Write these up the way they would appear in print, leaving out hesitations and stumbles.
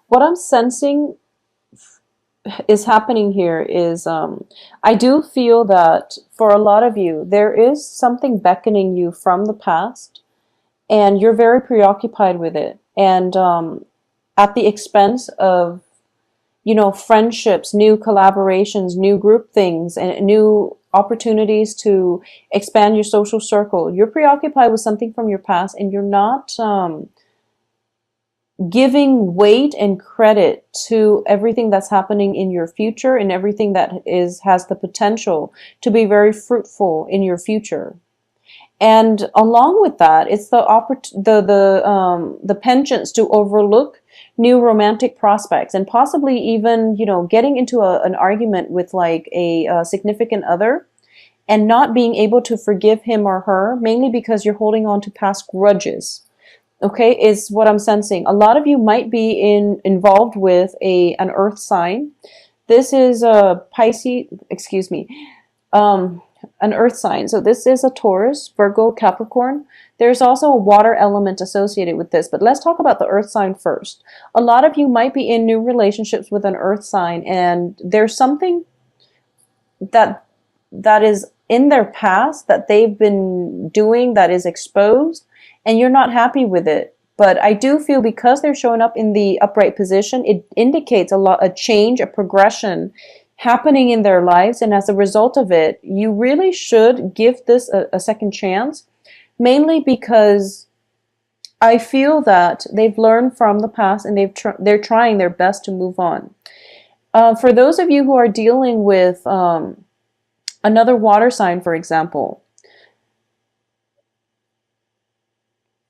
What I'm sensing is happening here is I do feel that for a lot of you, there is something beckoning you from the past, and you're very preoccupied with it. And at the expense of, friendships, new collaborations, new group things, and new opportunities to expand your social circle. You're preoccupied with something from your past, and you're not giving weight and credit to everything that's happening in your future and everything that has the potential to be very fruitful in your future. And along with that, it's the penchants to overlook new romantic prospects, and possibly even, getting into an argument with like a significant other and not being able to forgive him or her, mainly because you're holding on to past grudges. Okay, is what I'm sensing. A lot of you might be involved with an earth sign. This is a Pisces, excuse me, an earth sign. So this is a Taurus, Virgo, Capricorn. There's also a water element associated with this, but let's talk about the earth sign first. A lot of you might be in new relationships with an earth sign, and there's something that is in their past that they've been doing that is exposed, and you're not happy with it. But I do feel because they're showing up in the upright position, it indicates a change, a progression happening in their lives. And as a result of it, you really should give this a second chance, mainly because I feel that they've learned from the past, and they're trying their best to move on. For those of you who are dealing with another water sign, for example,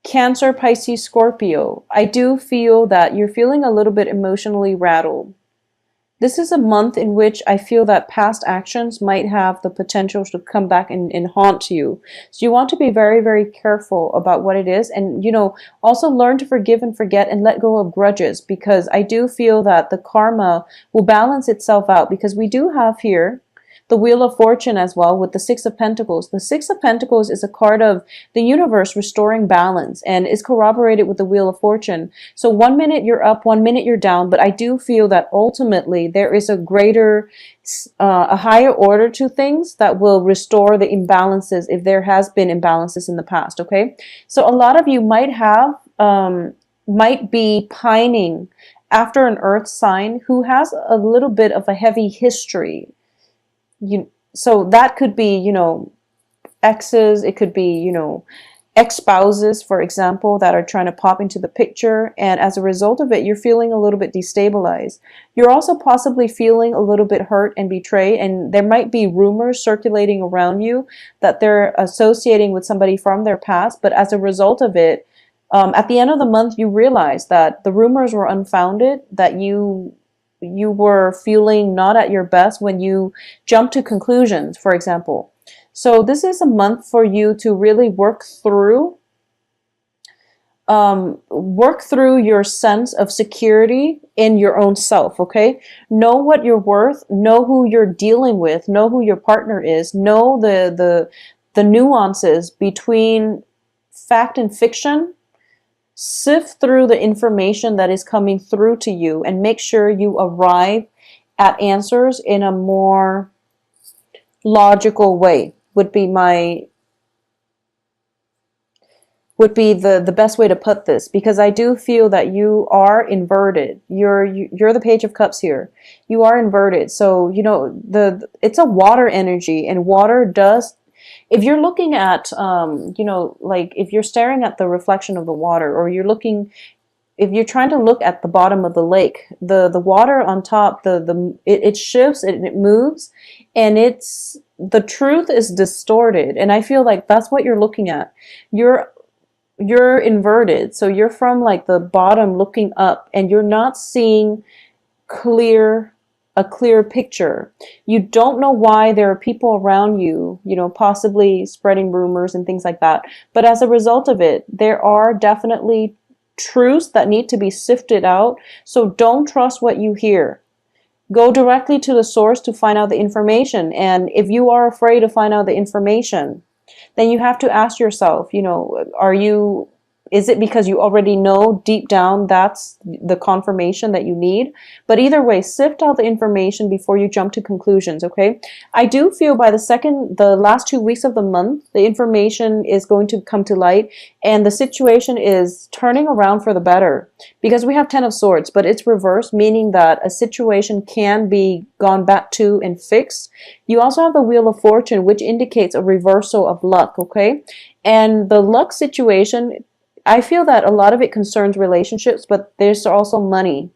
Cancer, Pisces, Scorpio, I do feel that you're feeling a little bit emotionally rattled. This is a month in which I feel that past actions might have the potential to come back and haunt you. So you want to be very, very careful about what it is. And, also learn to forgive and forget and let go of grudges, because I do feel that the karma will balance itself out, because we do have here the Wheel of Fortune as well with the Six of Pentacles. The Six of Pentacles is a card of the universe restoring balance and is corroborated with the Wheel of Fortune. So 1 minute you're up, 1 minute you're down, but I do feel that ultimately there is a higher order to things that will restore the imbalances if there has been imbalances in the past, okay? So a lot of you might be pining after an earth sign who has a little bit of a heavy history. So that could be, exes, it could be, ex-spouses, for example, that are trying to pop into the picture. And as a result of it, you're feeling a little bit destabilized. You're also possibly feeling a little bit hurt and betrayed. And there might be rumors circulating around you that they're associating with somebody from their past. But as a result of it, at the end of the month, you realize that the rumors were unfounded, that you were feeling not at your best when you jump to conclusions, for example. So this is a month for you to really work through your sense of security in your own self, okay? Know what you're worth, know who you're dealing with, know who your partner is, know the nuances between fact and fiction. Sift through the information that is coming through to you and make sure you arrive at answers in a more logical way would be the best way to put this, because I do feel that you are inverted. You're the Page of Cups here. You are inverted. So, it's a water energy, and water does, if you're looking at, like if you're staring at the reflection of the water, or if you're trying to look at the bottom of the lake, the water on top, it shifts and it moves, and the truth is distorted. And I feel like that's what you're looking at. You're inverted. So you're from like the bottom looking up, and you're not seeing a clear picture. You don't know why there are people around you, possibly spreading rumors and things like that. But as a result of it, there are definitely truths that need to be sifted out. So don't trust what you hear. Go directly to the source to find out the information. And if you are afraid to find out the information, then you have to ask yourself, are you Is it because you already know deep down that's the confirmation that you need? But either way, sift out the information before you jump to conclusions, okay? I do feel by the last 2 weeks of the month, the information is going to come to light and the situation is turning around for the better. Because we have 10 of Swords, but it's reversed, meaning that a situation can be gone back to and fixed. You also have the Wheel of Fortune, which indicates a reversal of luck, okay? And the luck situation, I feel that a lot of it concerns relationships, but there's also money,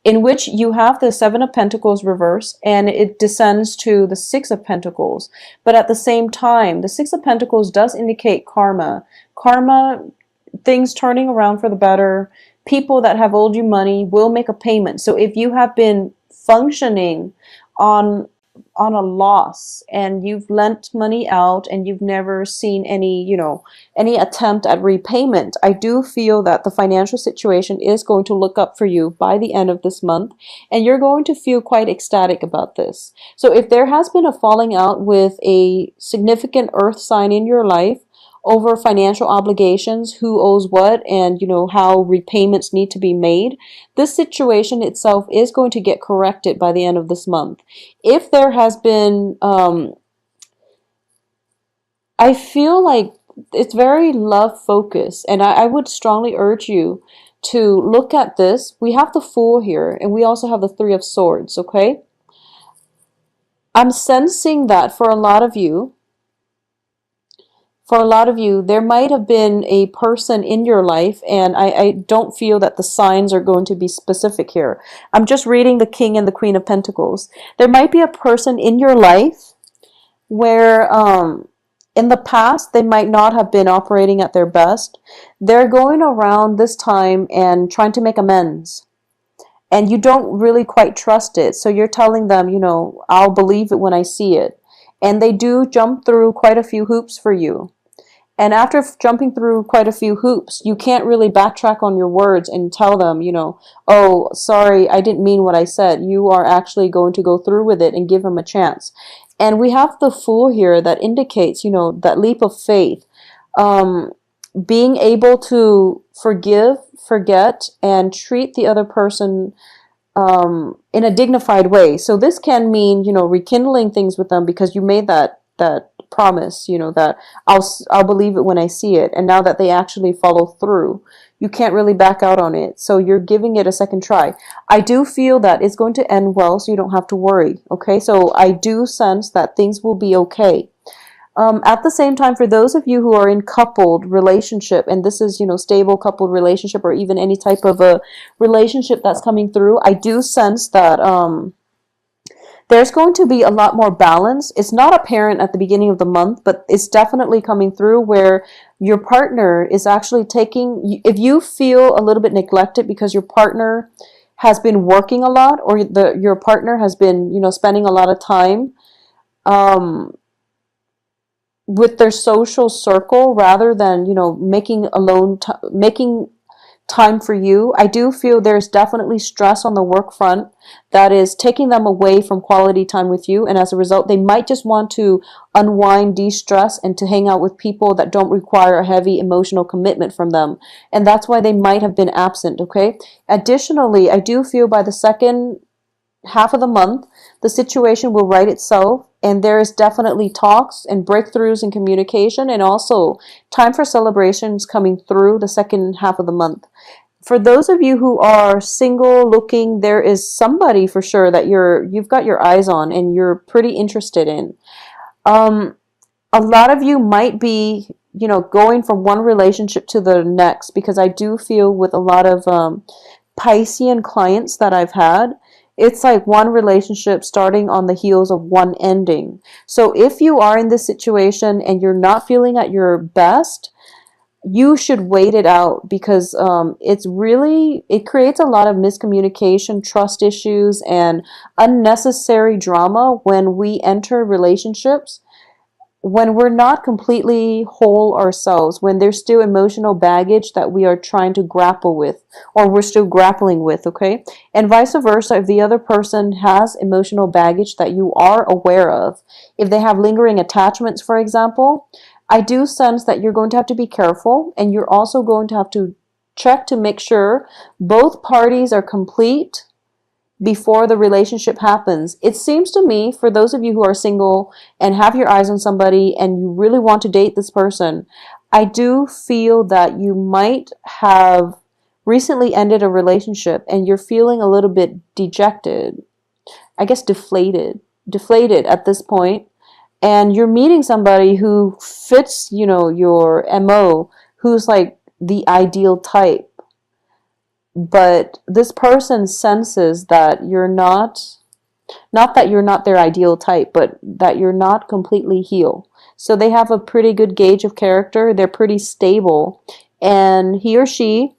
in which you have the Seven of Pentacles reversed and it descends to the Six of Pentacles. But at the same time, the Six of Pentacles does indicate karma. Karma, things turning around for the better. People that have owed you money will make a payment. So if you have been functioning on a loss and you've lent money out and you've never seen any, any attempt at repayment, I do feel that the financial situation is going to look up for you by the end of this month, and you're going to feel quite ecstatic about this. So if there has been a falling out with a significant earth sign in your life over financial obligations, who owes what, and how repayments need to be made, this situation itself is going to get corrected by the end of this month. If there has been, I feel like it's very love focused, and I would strongly urge you to look at this. We have the Fool here, and we also have the Three of Swords, okay? I'm sensing that for a lot of you, there might have been a person in your life, and I don't feel that the signs are going to be specific here. I'm just reading the King and the Queen of Pentacles. There might be a person in your life where in the past they might not have been operating at their best. They're going around this time and trying to make amends. And you don't really quite trust it. So you're telling them, I'll believe it when I see it. And they do jump through quite a few hoops for you. And after jumping through quite a few hoops, you can't really backtrack on your words and tell them, oh, sorry, I didn't mean what I said. You are actually going to go through with it and give them a chance. And we have the Fool here that indicates, that leap of faith. Being able to forgive, forget, and treat the other person in a dignified way. So this can mean, rekindling things with them because you made that promise, that I'll believe it when I see it. And now that they actually follow through, you can't really back out on it. So you're giving it a second try. I do feel that it's going to end well, so you don't have to worry. Okay, so I do sense that things will be okay. At the same time, for those of you who are in coupled relationship, and this is, stable coupled relationship, or even any type of a relationship that's coming through, I do sense that there's going to be a lot more balance. It's not apparent at the beginning of the month, but it's definitely coming through where your partner is actually taking, if you feel a little bit neglected because your partner has been working a lot, or your partner has been, spending a lot of time with their social circle rather than, making time for you, I do feel there's definitely stress on the work front that is taking them away from quality time with you, and as a result they might just want to unwind, de-stress, and to hang out with people that don't require a heavy emotional commitment from them, and that's why they might have been absent. Okay, additionally, I do feel by the second half of the month the situation will right itself, and there is definitely talks and breakthroughs in communication, and also time for celebrations coming through the second half of the month. For those of you who are single looking, there is somebody for sure that you've got your eyes on and you're pretty interested in. A lot of you might be, going from one relationship to the next, because I do feel with a lot of Piscean clients that I've had, it's like one relationship starting on the heels of one ending. So if you are in this situation and you're not feeling at your best, you should wait it out, because it creates a lot of miscommunication, trust issues, and unnecessary drama when we enter relationships, when we're not completely whole ourselves, when there's still emotional baggage that we are trying to grapple with, or we're still grappling with, okay? And vice versa, if the other person has emotional baggage that you are aware of, if they have lingering attachments, for example, I do sense that you're going to have to be careful, and you're also going to have to check to make sure both parties are complete before the relationship happens. It seems to me, for those of you who are single and have your eyes on somebody and you really want to date this person, I do feel that you might have recently ended a relationship and you're feeling a little bit dejected, I guess deflated at this point, and you're meeting somebody who fits, your MO, who's like the ideal type. But this person senses that you're not that you're not their ideal type, but that you're not completely healed. So they have a pretty good gauge of character. They're pretty stable. And he or she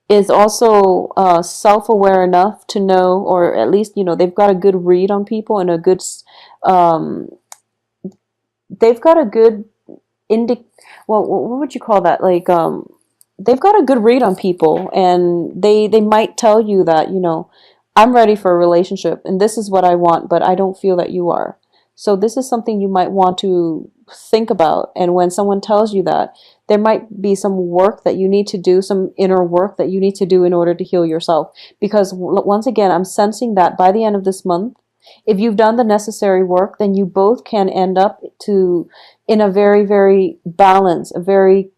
is also self-aware enough to know, or at least, they've got a good read on people and um, they've got a good well, what would you call that? Like, they've got a good read on people, and they might tell you that, I'm ready for a relationship and this is what I want, but I don't feel that you are. So this is something you might want to think about. And when someone tells you that, there might be some work that you need to do, some inner work that you need to do in order to heal yourself. Because once again, I'm sensing that by the end of this month, if you've done the necessary work, then you both can end up in a very, very balanced, a very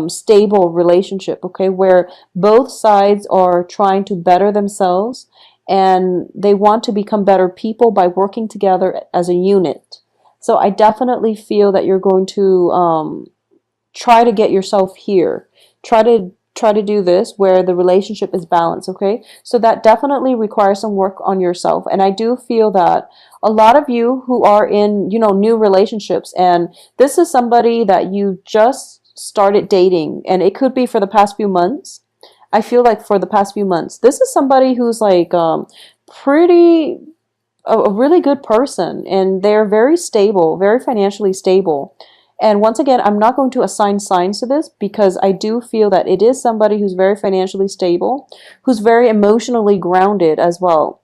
stable relationship, okay, where both sides are trying to better themselves and they want to become better people by working together as a unit. So I definitely feel that you're going to try to get yourself here. Try to do this where the relationship is balanced, okay? So that definitely requires some work on yourself. And I do feel that a lot of you who are in, new relationships, and this is somebody that you just started dating, and it could be for the past few months. I feel like for the past few months, this is somebody who's like pretty a really good person, and they're very stable, very financially stable. And once again, I'm not going to assign signs to this because I do feel that it is somebody who's very financially stable, who's very emotionally grounded as well.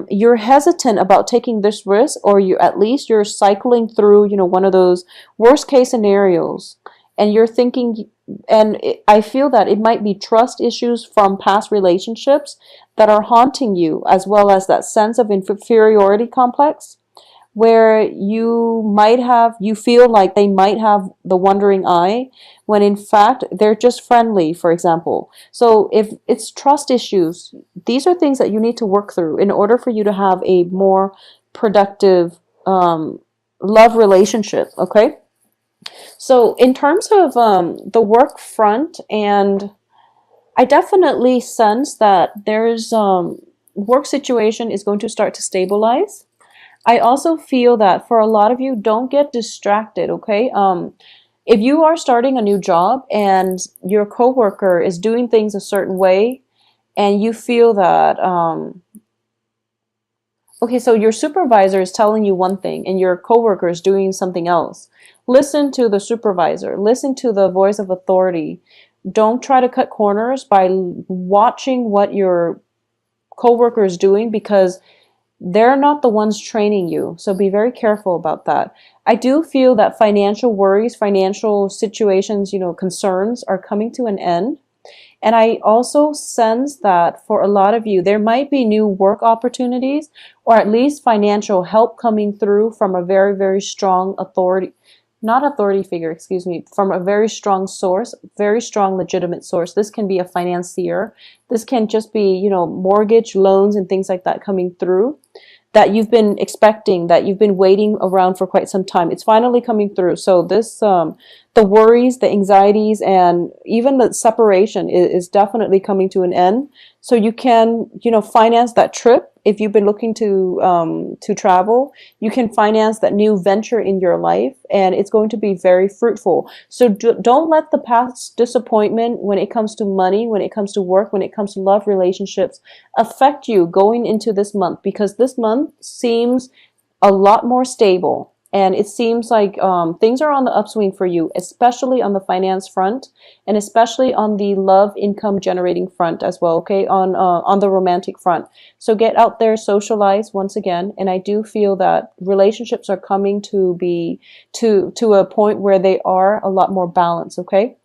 You're hesitant about taking this risk, or at least you're cycling through, one of those worst case scenarios, and you're thinking, and I feel that it might be trust issues from past relationships that are haunting you, as well as that sense of inferiority complex, where you feel like they might have the wandering eye, when in fact they're just friendly, for example. So if it's trust issues, these are things that you need to work through in order for you to have a more productive love relationship, okay? So in terms of the work front, and I definitely sense that there's work situation is going to start to stabilize. I also feel that for a lot of you, don't get distracted, okay? If you are starting a new job and your coworker is doing things a certain way, and you feel that, okay, so your supervisor is telling you one thing and your coworker is doing something else. Listen to the supervisor. Listen to the voice of authority. Don't try to cut corners by watching what your coworker is doing, because they're not the ones training you. So be very careful about that. I do feel that financial worries, financial situations, concerns are coming to an end. And I also sense that for a lot of you, there might be new work opportunities, or at least financial help coming through from a very, very strong authority, not authority figure, excuse me, from a very strong source, very strong legitimate source. This can be a financier. This can just be, mortgage loans and things like that coming through, that you've been expecting, that you've been waiting around for quite some time. It's finally coming through. So this, the worries, the anxieties, and even the separation is definitely coming to an end. So you can, finance that trip. If you've been looking to travel, you can finance that new venture in your life, and it's going to be very fruitful. So don't let the past disappointment when it comes to money, when it comes to work, when it comes to love relationships affect you going into this month, because this month seems a lot more stable. And it seems like things are on the upswing for you, especially on the finance front, and especially on the love income generating front as well. Okay, on the romantic front. So get out there, socialize once again, and I do feel that relationships are coming to be to a point where they are a lot more balanced. Okay.